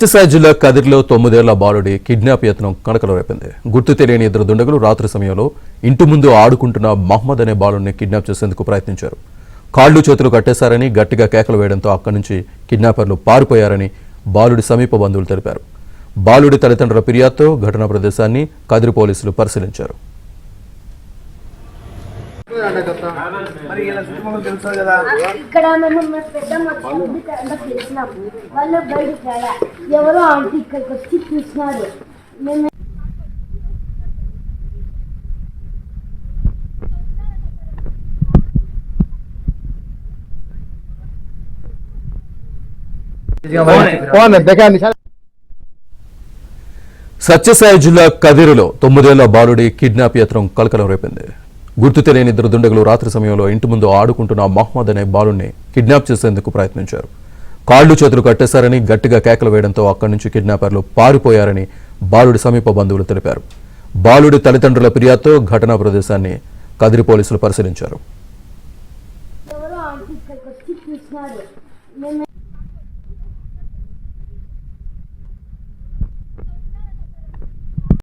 సత్యసాయి జిల్లా కదిరిలో 9 ఏళ్ల బాలుడి కిడ్నాప్ యత్నం కలకలం రేపింది. గుర్తు తెలియని ఇద్దరు దుండగులు రాత్రి సమయంలో ఇంటి ముందు ఆడుకుంటున్న మహ్మద్ అనే బాలుడిని కిడ్నాప్ చేసేందుకు ప్రయత్నించారు. కాళ్లు చేతులు కట్టేశారని గట్టిగా కేకలు వేయడంతో అక్కడి నుంచి కిడ్నాపర్లు పారిపోయారని బాలుడి సమీప బంధువులు తెలిపారు. బాలుడి తల్లిదండ్రుల ఫిర్యాదుతో ఘటనా ప్రదేశాన్ని కదిరి పోలీసులు పరిశీలించారు. ఇక్కడ మేము తెలిసినాము వాళ్ళు బయటకు రాలే, ఎవరో ఆంటీ ఇక్కడికి వచ్చి చూసినారు. మేము సత్యసాయి జిల్లా కదిరిలో 9 ఏళ్ల బాలుడి కిడ్నాప్ యత్నం కలకలం రేపింది. గుర్తు తెలియని ఇద్దరు దుండగులు రాత్రి సమయంలో ఇంటి ముందు ఆడుకుంటున్న మహ్మద్ అనే బాలుడిని కిడ్నాప్ చేసేందుకు ప్రయత్నించారు. కాళ్లు చేతులు కట్టేశారని గట్టిగా కేకలు వేయడంతో అక్కడి నుంచి కిడ్నాపర్లు పారిపోయారని బాలుడి సమీప బంధువులు తెలిపారు. బాలుడి తల్లిదండ్రుల ఫిర్యాదుతో ఘటనా ప్రదేశాన్ని కదిరి పోలీసులు పరిశీలించారు. ఎవరో ఆంటీ ఇక్కడికి వచ్చి చూసినారు.